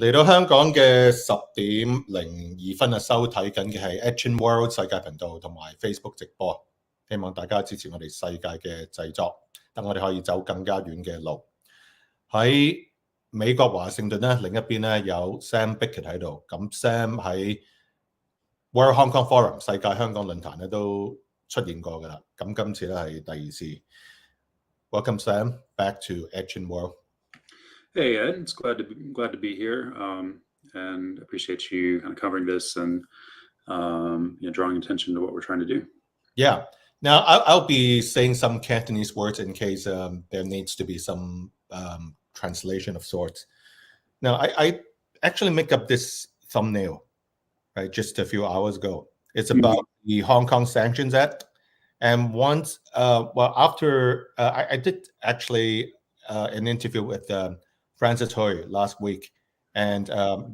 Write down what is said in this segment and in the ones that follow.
嚟到香港嘅10:02收睇緊嘅係 Action World 世界頻道同埋 Facebook 直播，希望大家支持我哋世界嘅製作，等我哋可以走更加遠嘅路。喺美國華盛頓咧，另一邊咧有 Sam Bickett 喺度，咁 Sam 喺 World Hong Kong Forum 世界香港論壇咧都出現過㗎啦，咁今次咧係第二次。Welcome Sam back to Action World. Hey Ed, it's glad to be here, and appreciate you kind of covering this and drawing attention to what we're trying to do. Yeah. Now I'll be saying some Cantonese words in case there needs to be some translation of sorts. Now I actually make up this thumbnail right just a few hours ago. It's about the Hong Kong Sanctions Act, and once after I did actually an interview with Francis Hui last week, and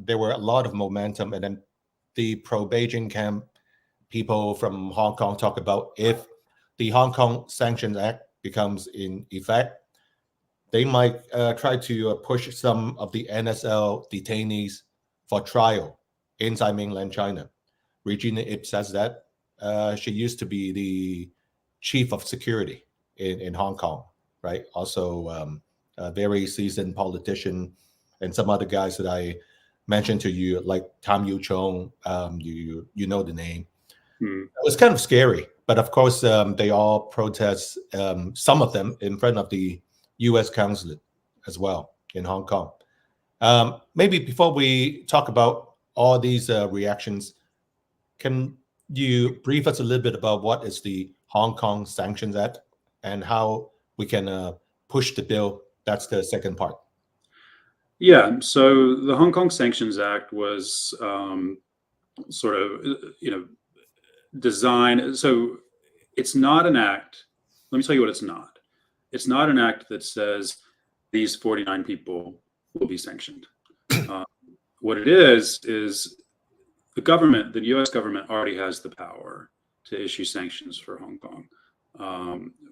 there were a lot of momentum, and then the pro-Beijing camp people from Hong Kong talk about if the Hong Kong Sanctions Act becomes in effect, they might try to push some of the NSL detainees for trial inside mainland China. Regina Ip says that she used to be the chief of security in Hong Kong, right? Also a very seasoned politician, and some other guys that I mentioned to you, like Tam Yu Chong, you know the name. It was kind of scary, but of course they all protest, some of them in front of the U.S. consulate as well in Hong Kong. Maybe before we talk about all these reactions, can you brief us a little bit about what is the Hong Kong Sanctions Act and how we can push the bill? That's the second part. Yeah, so the Hong Kong Sanctions Act was sort of, designed. So it's not an act. Let me tell you what it's not. It's not an act that says these 49 people will be sanctioned. What it is the government, the U.S. government already has the power to issue sanctions for Hong Kong.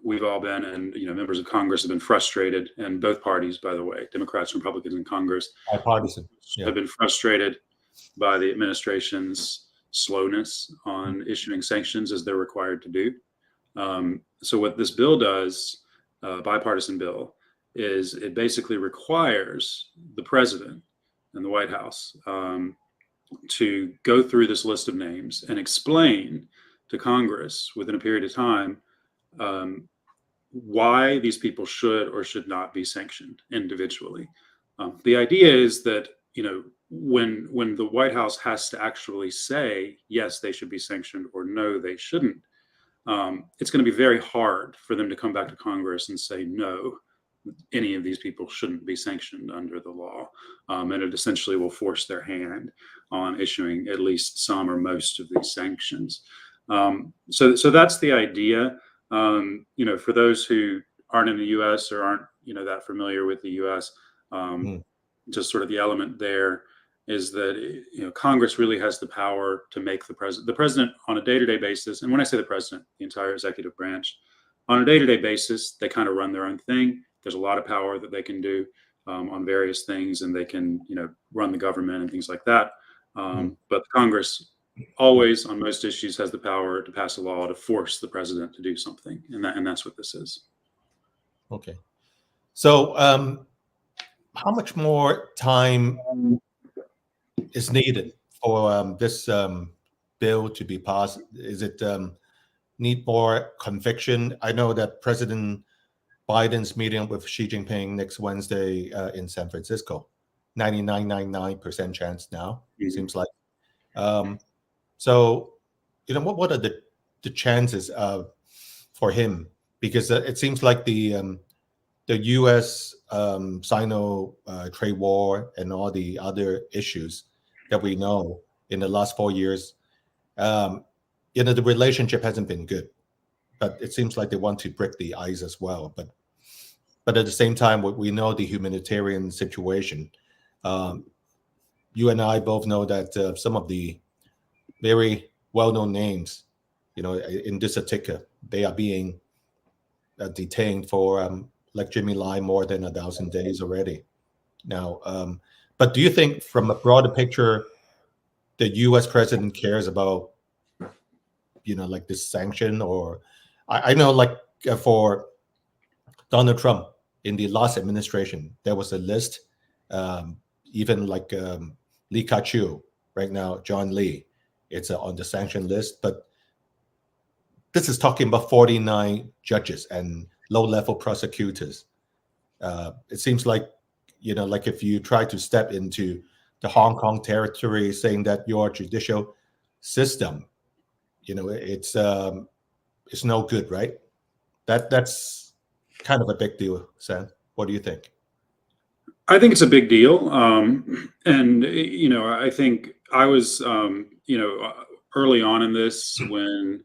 We've all been, and members of Congress have been frustrated, and both parties, by the way, Democrats and Republicans in Congress, bipartisan, have been frustrated by the administration's slowness on issuing sanctions as they're required to do. So what this bill does, bipartisan bill, is it basically requires the president and the White House to go through this list of names and explain to Congress within a period of time why these people should or should not be sanctioned individually. The idea is that when the White House has to actually say yes, they should be sanctioned, or no, they shouldn't, it's going to be very hard for them to come back to Congress and say no, any of these people shouldn't be sanctioned under the law, and it essentially will force their hand on issuing at least some or most of these sanctions. So that's the idea. For those who aren't in the U.S. or aren't that familiar with the U.S., just sort of the element there is that Congress really has the power to make the president on a day-to-day basis. And when I say the president, the entire executive branch, on a day-to-day basis, they kind of run their own thing. There's a lot of power that they can do on various things, and they can run the government and things like that. But Congress always, on most issues, has the power to pass a law to force the president to do something, and that's what this is. Okay, so how much more time is needed for this bill to be passed? Is it need more conviction? I know that President Biden's meeting with Xi Jinping next Wednesday in San Francisco, 99.99% chance now. It seems like. So, what are the chances for him? Because it seems like the U.S. Sino trade war and all the other issues that we know in the last 4 years, the relationship hasn't been good. But it seems like they want to break the ice as well. But at the same time, we know the humanitarian situation. You and I both know that some of the very well-known names, in this ticket, they are being detained for, like Jimmy Lai, more than 1,000 days already now. But do you think, from a broader picture, the U.S. president cares about, like this sanction? Or I know, like for Donald Trump in the last administration, there was a list, even like Lee Ka-chiu right now, John Lee, it's on the sanction list. But this is talking about 49 judges and low-level prosecutors. It seems like, like if you try to step into the Hong Kong territory, saying that your judicial system, it's no good, right? That's kind of a big deal, Sam. What do you think? I think it's a big deal. And, I think I was, early on in this when,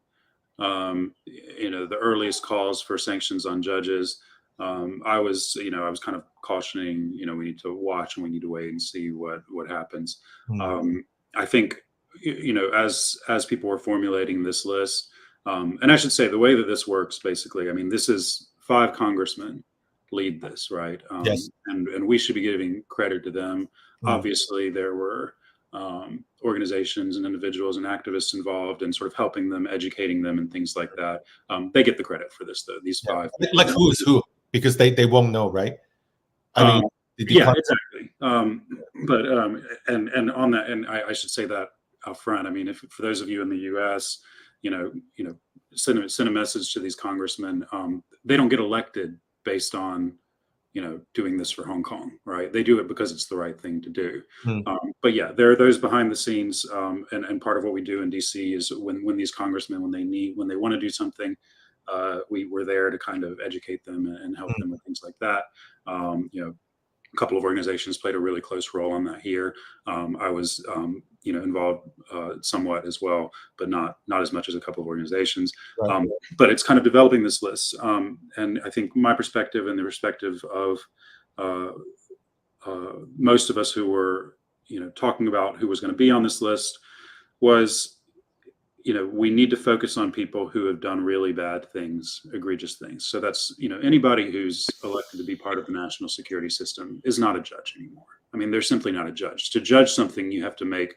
the earliest calls for sanctions on judges. I was kind of cautioning, we need to watch and we need to wait and see what happens. I think, as people were formulating this list, and I should say the way that this works, basically, I mean, this is 5 congressmen lead this, right? Yes. And we should be giving credit to them. Obviously, there were organizations and individuals and activists involved in sort of helping them, educating them, and things like that. They get the credit for this, though. These 5, like who is who, because they won't know, right? I mean, yeah, exactly. But and on that, and I should say that up front. I mean, if for those of you in the U.S., send a message to these congressmen. They don't get elected based on doing this for Hong Kong, right? They do it because it's the right thing to do. But yeah, there are those behind the scenes, and part of what we do in DC is when these congressmen, when they want to do something, we're there to kind of educate them and help them with things like that. A couple of organizations played a really close role on that here. I was, involved somewhat as well, but not as much as a couple of organizations. Right. But it's kind of developing this list, and I think my perspective and the perspective of most of us who were, talking about who was going to be on this list was, we need to focus on people who have done really bad things, egregious things. So that's, anybody who's elected to be part of the national security system is not a judge anymore. I mean, they're simply not a judge. To judge something, you have to make,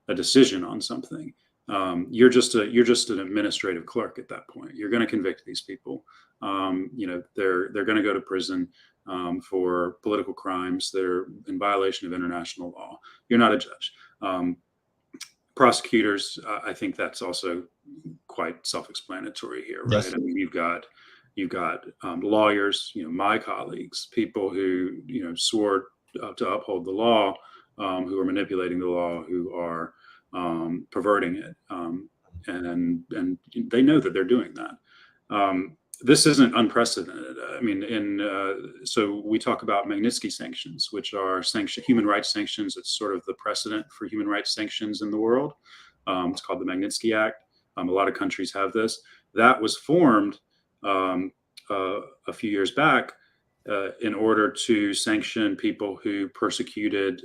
a decision on something. You're just an administrative clerk at that point. You're going to convict these people. They're going to go to prison for political crimes. They're in violation of international law. You're not a judge. Prosecutors, I think that's also quite self-explanatory here, right? Yes. I mean, you've got lawyers, my colleagues, people who swore to uphold the law, who are manipulating the law, who are perverting it, and they know that they're doing that. This isn't unprecedented. I mean, so we talk about Magnitsky sanctions, which are human rights sanctions. It's sort of the precedent for human rights sanctions in the world. It's called the Magnitsky Act. A lot of countries have this. That was formed a few years back in order to sanction people who persecuted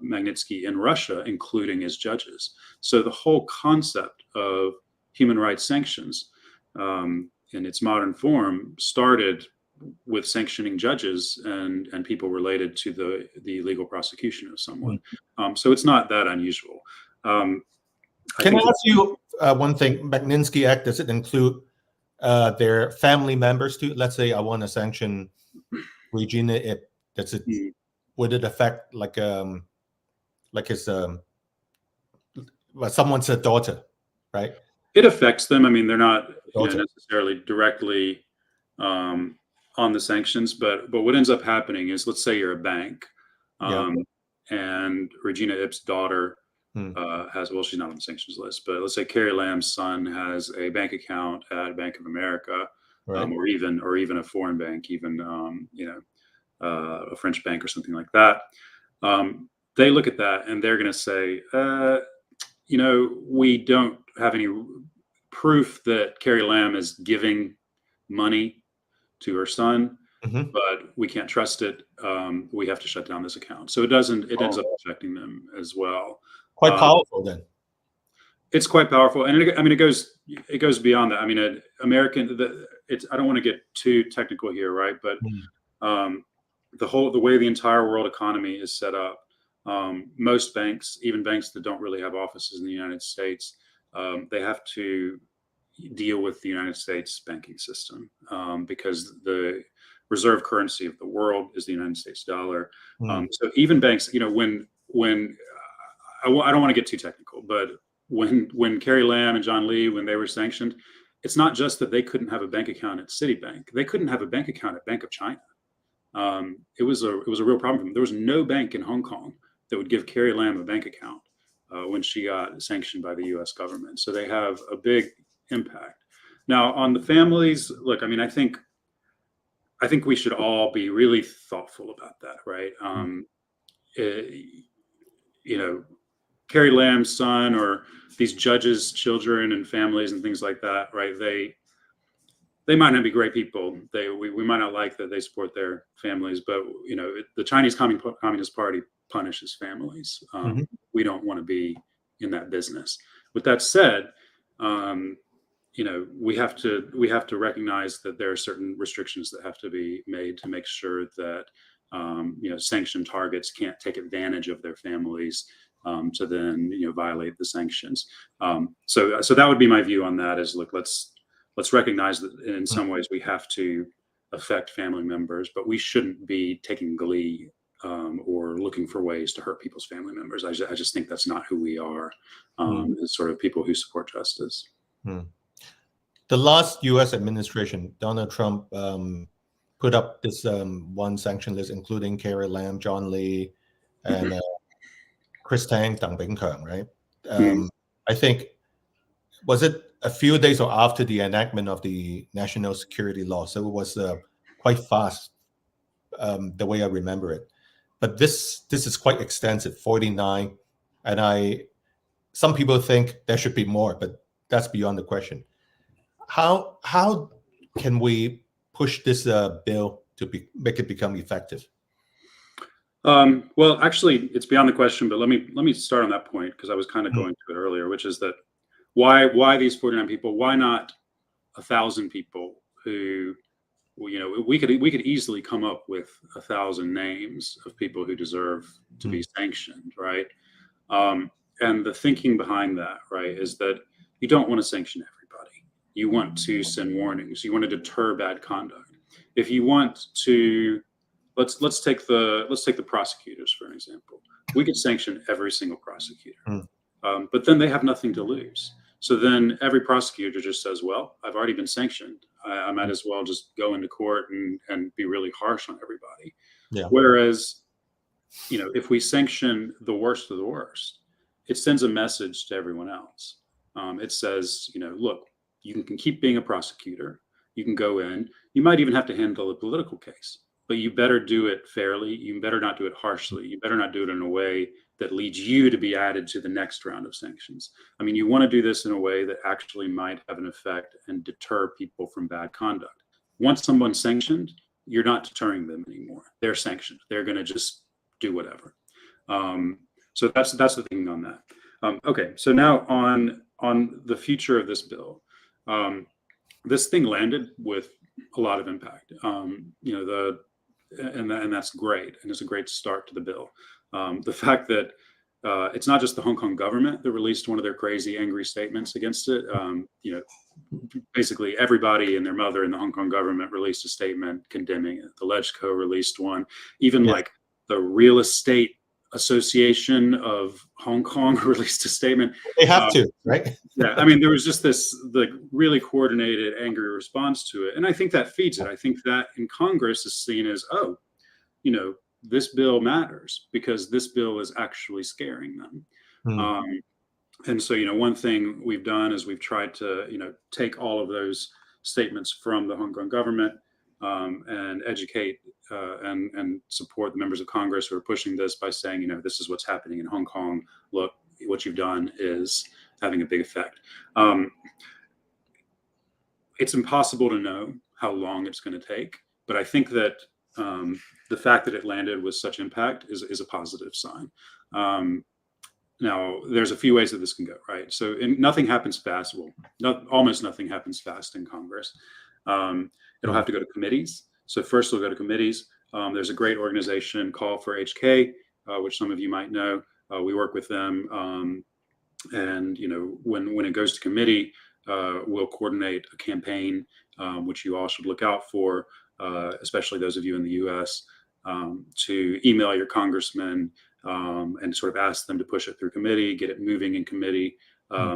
Magnitsky in Russia, including his judges. So the whole concept of human rights sanctions in its modern form started with sanctioning judges and people related to the legal prosecution of someone. So it's not that unusual. Can I ask you one thing? Magnitsky Act, does it include their family members too? Let's say I want to sanction Regina Ip. Does it? Would it affect like his someone's daughter, right? It affects them. I mean, they're not necessarily directly on the sanctions, but what ends up happening is, let's say you're a bank, and Regina Ip's daughter has, well, she's not on the sanctions list, but let's say Carrie Lam's son has a bank account at Bank of America, right. or even a foreign bank, even a French bank or something like that. They look at that and they're going to say, we don't have any proof that Carrie Lam is giving money to her son, but we can't trust it. We have to shut down this account. So it ends up affecting them as well. Quite powerful then. It's quite powerful, and it goes beyond that. I mean, I don't want to get too technical here, right? But the way the entire world economy is set up, most banks, even banks that don't really have offices in the United States, they have to deal with the United States banking system, because the reserve currency of the world is the United States dollar. So even banks, when I don't want to get too technical, but when Carrie Lam and John Lee, when they were sanctioned, it's not just that they couldn't have a bank account at Citibank; they couldn't have a bank account at Bank of China. It was a real problem for them. There was no bank in Hong Kong that would give Carrie Lam a bank account when she got sanctioned by the U.S. government. So they have a big impact. Now, on the families, look, I mean, I think we should all be really thoughtful about that, right? Carrie Lam's son, or these judges' children and families and things like that, right? They might not be great people. We might not like that they support their families, but the Chinese Communist Party punishes families. We don't want to be in that business. With that said, we have to recognize that there are certain restrictions that have to be made to make sure that sanctioned targets can't take advantage of their families to then violate the sanctions. So that would be my view on that. Is look, let's recognize that in some ways we have to affect family members, but we shouldn't be taking glee or looking for ways to hurt people's family members. I just think that's not who we are as sort of people who support justice. The last U.S. administration, Donald Trump, put up this one sanction list, including Carrie Lam, John Lee, and Chris Tang, Deng Bingkeng, right? I think, was it a few days or after the enactment of the national security law? So it was quite fast, the way I remember it. But this is quite extensive, 49, and some people think there should be more, but that's beyond the question. How can we push this bill to make it become effective? Well, actually, it's beyond the question, but let me start on that point, because I was kind of going to it earlier, which is that why these 49 people? Why not 1,000 people who, we could easily come up with 1,000 names of people who deserve to be sanctioned, right? And the thinking behind that, right, is that you don't want to sanction everybody. You want to send warnings. You want to deter bad conduct. If you want to, let's take the prosecutors for an example. We could sanction every single prosecutor, but then they have nothing to lose. So then every prosecutor just says, well, I've already been sanctioned. I might as well just go into court and be really harsh on everybody. Yeah. Whereas, if we sanction the worst of the worst, it sends a message to everyone else. It says, look, you can keep being a prosecutor. You can go in. You might even have to handle a political case, but you better do it fairly. You better not do it harshly. You better not do it in a way that leads you to be added to the next round of sanctions. I mean, you want to do this in a way that actually might have an effect and deter people from bad conduct. Once someone's sanctioned, you're not deterring them anymore. They're sanctioned. They're going to just do whatever. So that's the thing on that. Okay, so now on the future of this bill, this thing landed with a lot of impact. And that's great, and it's a great start to the bill. The fact that it's not just the Hong Kong government that released one of their crazy, angry statements against it. Basically everybody and their mother in the Hong Kong government released a statement condemning it. The LegCo released one. Even like the Real Estate Association of Hong Kong released a statement. They have to, right? Yeah, I mean, there was just this really coordinated, angry response to it, and I think that feeds it. I think that in Congress is seen as, this bill matters because this bill is actually scaring them. And so, one thing we've done is we've tried to, take all of those statements from the Hong Kong government and educate and support the members of Congress who are pushing this by saying, this is what's happening in Hong Kong. Look, what you've done is having a big effect. It's impossible to know how long it's going to take, but I think that the fact that it landed with such impact is a positive sign. Now, there's a few ways that this can go, right? So nothing happens fast. Well, almost nothing happens fast in Congress. It'll have to go to committees. So first it'll go to committees. There's a great organization, Call for HK, which some of you might know. We work with them, and when it goes to committee, we'll coordinate a campaign, which you all should look out for, especially those of you in the U.S., to email your congressman and sort of ask them to push it through committee, get it moving in committee,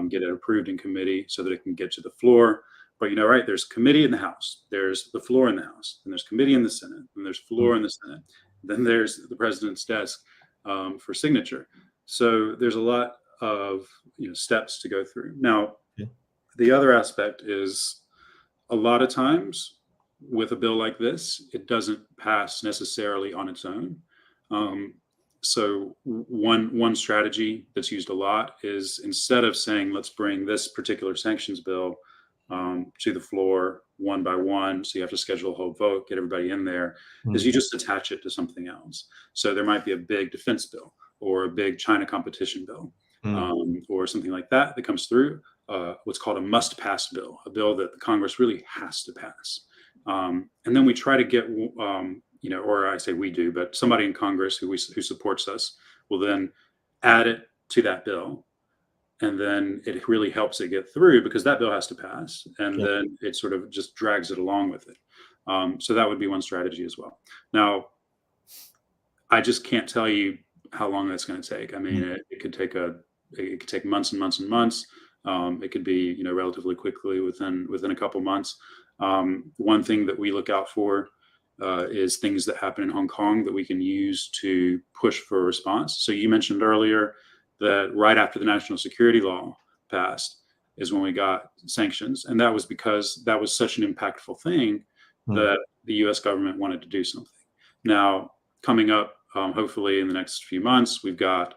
get it approved in committee so that it can get to the floor. But right, there's committee in the House, there's the floor in the House, and there's committee in the Senate, and there's floor in the Senate. Then there's the president's desk for signature. So there's a lot of steps to go through. Now, the other aspect is a lot of times with a bill like this, it doesn't pass necessarily on its own. So one strategy that's used a lot is, instead of saying, let's bring this particular sanctions bill to the floor one by one, so you have to schedule a whole vote, get everybody in there, is you just attach it to something else. So there might be a big defense bill or a big China competition bill, or something like that comes through, what's called a must-pass bill, a bill that the Congress really has to pass. And then we try to get, or I say we do, but somebody in Congress who supports us will then add it to that bill. And then it really helps it get through, because that bill has to pass. And then it sort of just drags it along with it. So that would be one strategy as well. Now, I just can't tell you how long that's going to take. I mean, it could take months and months and months. It could be, relatively quickly within a couple months. One thing that we look out for is things that happen in Hong Kong that we can use to push for a response. So you mentioned earlier that right after the national security law passed is when we got sanctions. And that was because that was such an impactful thing that the US government wanted to do something. Now, coming up, hopefully in the next few months, we've got,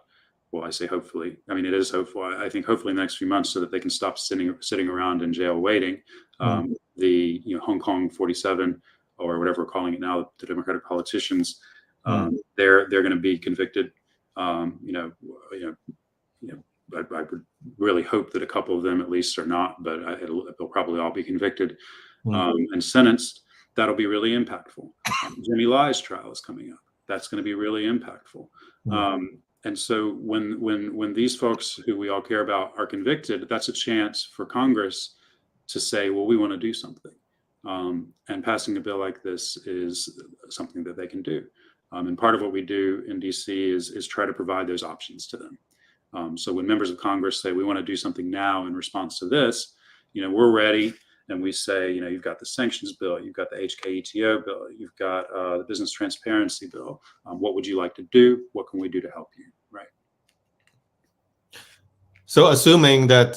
well, I say hopefully, I mean, it is hopeful. I think hopefully in the next few months, so that they can stop sitting around in jail waiting. The Hong Kong 47, or whatever we're calling it now, the Democratic politicians, they're going to be convicted. I would really hope that a couple of them at least are not, but they'll probably all be convicted and sentenced. That'll be really impactful. Jimmy Lai's trial is coming up. That's going to be really impactful. And so when these folks who we all care about are convicted, that's a chance for Congress to say, well, we want to do something. And passing a bill like this is something that they can do. And part of what we do in DC is try to provide those options to them. So when members of Congress say, we want to do something now in response to this, we're ready. And we say, you've got the sanctions bill, you've got the HKETO bill, you've got the business transparency bill. What would you like to do? What can we do to help you? Right. So assuming that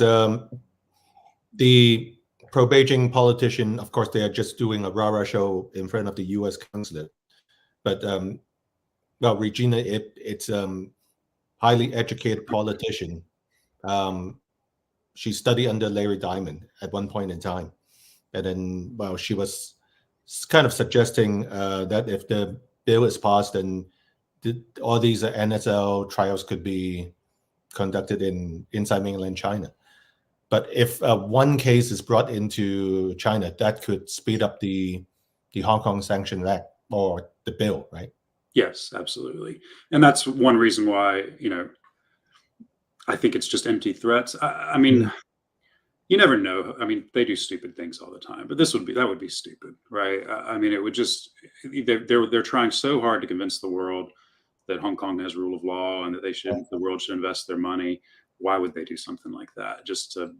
the pro-Beijing politician, of course, they are just doing a rah-rah show in front of the U.S. consulate. But, Regina, it's highly educated politician. She studied under Larry Diamond at one point in time. And then, she was kind of suggesting that if the bill is passed, then all these NSL trials could be conducted inside mainland China. But if one case is brought into China, that could speed up the Hong Kong Sanctions Act or the bill, right? Yes, absolutely. And that's one reason why, I think it's just empty threats. I mean, you never know. I mean, they do stupid things all the time, but that would be stupid, right? I mean, it would just, they're trying so hard to convince the world that Hong Kong has rule of law and that the world should invest their money. Why would they do something like that? Just to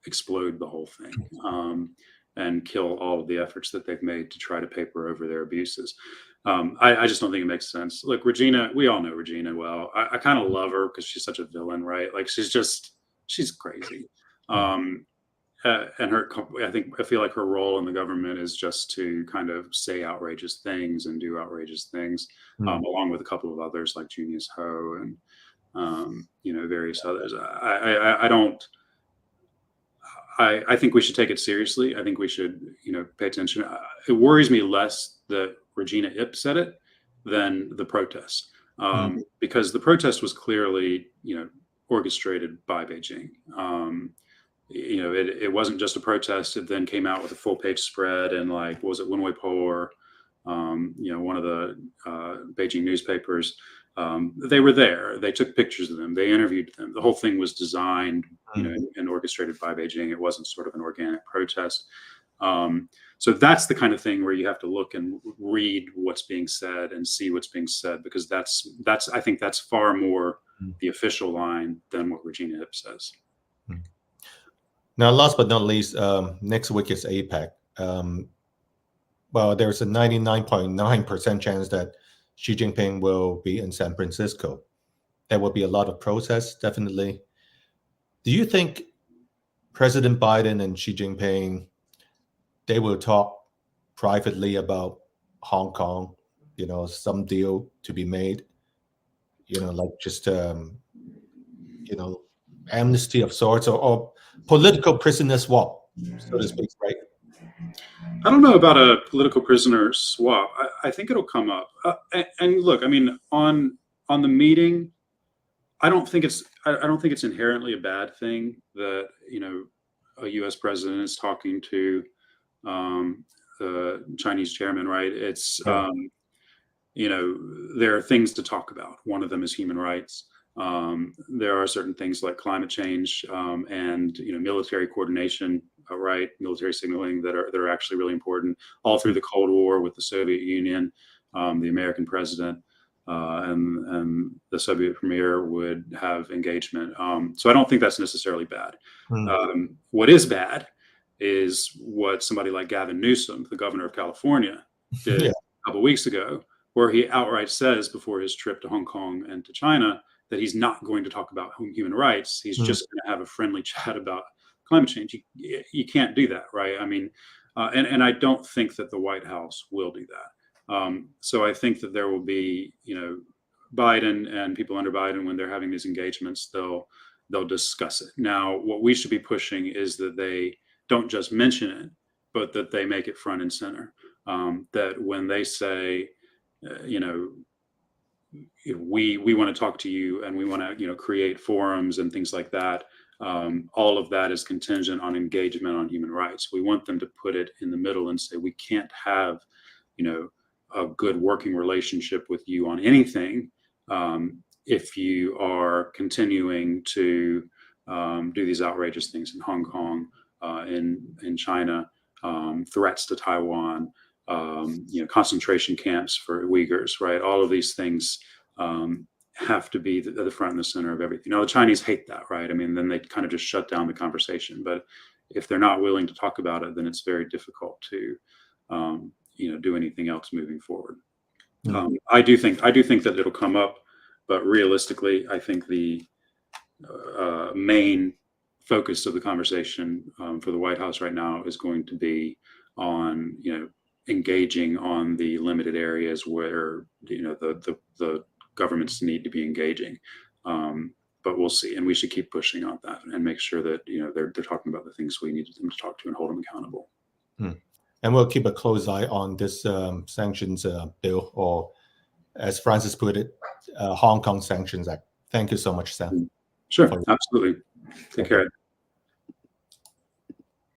explode the whole thing and kill all of the efforts that they've made to try to paper over their abuses. I just don't think it makes sense. Look, Regina, we all know Regina well. I kind of love her because she's such a villain, right? Like she's crazy. And I feel like her role in the government is just to kind of say outrageous things and do outrageous things, along with a couple of others like Junius Ho and various others. I think we should take it seriously. I think we should pay attention. It worries me less that Regina Ip said it than the protest, because the protest was clearly orchestrated by Beijing. It wasn't just a protest. It then came out with a full page spread and was it Wenwei Po one of the Beijing newspapers. They were there. They took pictures of them. They interviewed them. The whole thing was designed, and orchestrated by Beijing. It wasn't sort of an organic protest. So that's the kind of thing where you have to look and read what's being said and see what's being said, because I think that's far more the official line than what Regina Hipp says. Now, last but not least, next week is APEC. Well, there's a 99.9% chance that Xi Jinping will be in San Francisco. There will be a lot of protests, definitely. Do you think President Biden and Xi Jinping, they will talk privately about Hong Kong, some deal to be made, like just, amnesty of sorts, or political prisoner swap, so to speak, right? I don't know about a political prisoner swap. I think it'll come up. And look, I mean, on the meeting, I don't think it's inherently a bad thing that a U.S. president is talking to the Chinese chairman, right? It's there are things to talk about. One of them is human rights. There are certain things like climate change and military coordination, right? Military signaling that are actually really important. All through the Cold War with the Soviet Union, the American president and the Soviet premier would have engagement. So I don't think that's necessarily bad. What is bad is what somebody like Gavin Newsom, the governor of California, did a couple of weeks ago, where he outright says before his trip to Hong Kong and to China that he's not going to talk about human rights. He's just going to have a friendly chat about climate change. You can't do that, right? I mean, and I don't think that the White House will do that. So I think that there will be, Biden and people under Biden, when they're having these engagements, they'll discuss it. Now, what we should be pushing is that they don't just mention it, but that they make it front and center. That when they say, we want to talk to you and we want to, create forums and things like that. All of that is contingent on engagement on human rights. We want them to put it in the middle and say, we can't have, a good working relationship with you on anything if you are continuing to do these outrageous things in Hong Kong, in China, threats to Taiwan, concentration camps for Uyghurs, right? All of these things have to be the front and the center of everything. The Chinese hate that, right? I mean, then they kind of just shut down the conversation. But if they're not willing to talk about it, then it's very difficult to, do anything else moving forward. I do think that it'll come up, but realistically, I think the main focus of the conversation for the White House right now is going to be on, engaging on the limited areas where the governments need to be engaging. But we'll see, and we should keep pushing on that and make sure that they're talking about the things we need them to talk to and hold them accountable. And we'll keep a close eye on this sanctions bill, or as Francis put it, Hong Kong Sanctions Act. Thank you so much, Sam. Sure, absolutely. Take care.